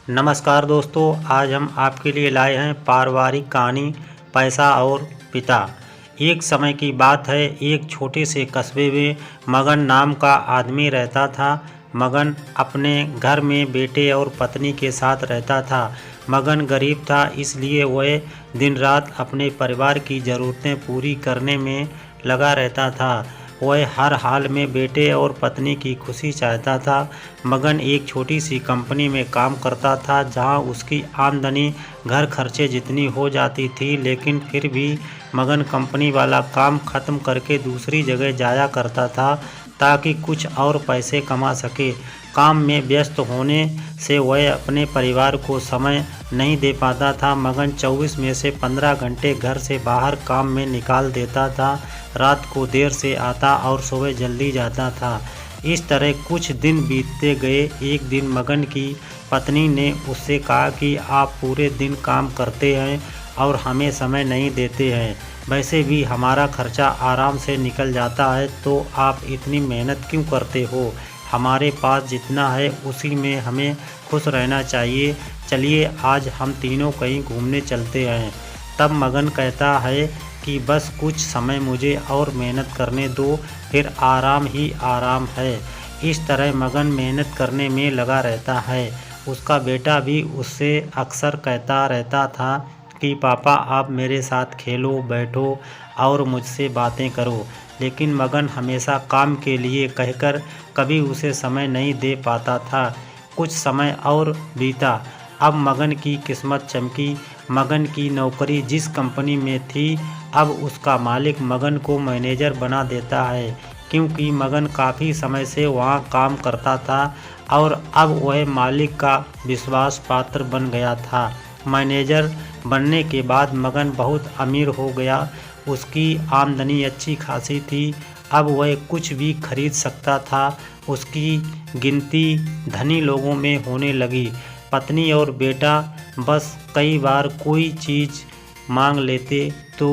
नमस्कार दोस्तों, आज हम आपके लिए लाए हैं पारिवारिक कहानी पैसा और पिता। एक समय की बात है, एक छोटे से कस्बे में मगन नाम का आदमी रहता था। मगन अपने घर में बेटे और पत्नी के साथ रहता था। मगन गरीब था, इसलिए वह दिन रात अपने परिवार की ज़रूरतें पूरी करने में लगा रहता था। वह हर हाल में बेटे और पत्नी की खुशी चाहता था। मगन एक छोटी सी कंपनी में काम करता था, जहां उसकी आमदनी घर खर्चे जितनी हो जाती थी, लेकिन फिर भी मगन कंपनी वाला काम ख़त्म करके दूसरी जगह जाया करता था ताकि कुछ और पैसे कमा सके। काम में व्यस्त होने से वह अपने परिवार को समय नहीं दे पाता था। मगन 24 में से 15 घंटे घर से बाहर काम में निकाल देता था। रात को देर से आता और सुबह जल्दी जाता था। इस तरह कुछ दिन बीतते गए। एक दिन मगन की पत्नी ने उससे कहा कि आप पूरे दिन काम करते हैं और हमें समय नहीं देते हैं। वैसे भी हमारा खर्चा आराम से निकल जाता है, तो आप इतनी मेहनत क्यों करते हो? हमारे पास जितना है उसी में हमें खुश रहना चाहिए। चलिए आज हम तीनों कहीं घूमने चलते हैं। तब मगन कहता है कि बस कुछ समय मुझे और मेहनत करने दो, फिर आराम ही आराम है। इस तरह मगन मेहनत करने में लगा रहता है। उसका बेटा भी उससे अक्सर कहता रहता था कि पापा आप मेरे साथ खेलो, बैठो और मुझसे बातें करो, लेकिन मगन हमेशा काम के लिए कहकर कभी उसे समय नहीं दे पाता था। कुछ समय और बीता। अब मगन की किस्मत चमकी। मगन की नौकरी जिस कंपनी में थी, अब उसका मालिक मगन को मैनेजर बना देता है, क्योंकि मगन काफ़ी समय से वहाँ काम करता था और अब वह मालिक का विश्वास पात्र बन गया था। मैनेजर बनने के बाद मगन बहुत अमीर हो गया। उसकी आमदनी अच्छी खासी थी। अब वह कुछ भी खरीद सकता था। उसकी गिनती धनी लोगों में होने लगी। पत्नी और बेटा बस कई बार कोई चीज़ मांग लेते तो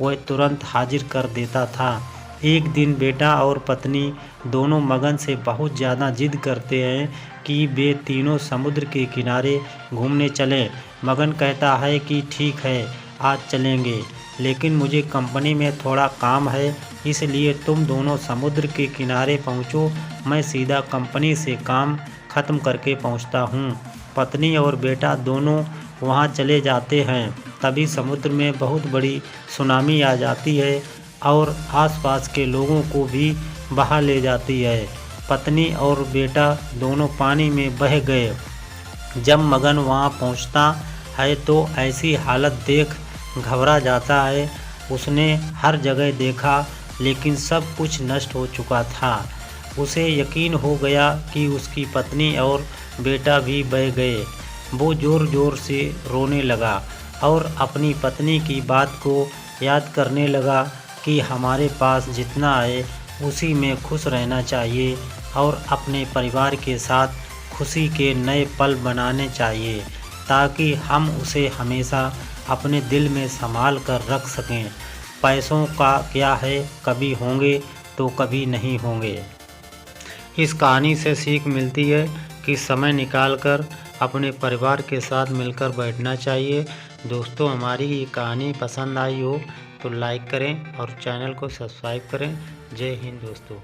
वह तुरंत हाजिर कर देता था। एक दिन बेटा और पत्नी दोनों मगन से बहुत ज़्यादा जिद करते हैं कि वे तीनों समुद्र के किनारे घूमने चलें। मगन कहता है कि ठीक है, आज चलेंगे, लेकिन मुझे कंपनी में थोड़ा काम है, इसलिए तुम दोनों समुद्र के किनारे पहुँचो, मैं सीधा कंपनी से काम ख़त्म करके पहुँचता हूँ। पत्नी और बेटा दोनों वहाँ चले जाते हैं। तभी समुद्र में बहुत बड़ी सुनामी आ जाती है और आसपास के लोगों को भी बहा ले जाती है। पत्नी और बेटा दोनों पानी में बह गए। जब मगन वहाँ पहुँचता है तो ऐसी हालत देख घबरा जाता है। उसने हर जगह देखा, लेकिन सब कुछ नष्ट हो चुका था। उसे यकीन हो गया कि उसकी पत्नी और बेटा भी बह गए। वो ज़ोर ज़ोर से रोने लगा और अपनी पत्नी की बात को याद करने लगा कि हमारे पास जितना है उसी में खुश रहना चाहिए और अपने परिवार के साथ खुशी के नए पल बनाने चाहिए, ताकि हम उसे हमेशा अपने दिल में संभाल कर रख सकें। पैसों का क्या है, कभी होंगे तो कभी नहीं होंगे। इस कहानी से सीख मिलती है कि समय निकालकर अपने परिवार के साथ मिलकर बैठना चाहिए। दोस्तों, हमारी ये कहानी पसंद आई हो तो लाइक करें और चैनल को सब्सक्राइब करें। जय हिंद दोस्तों।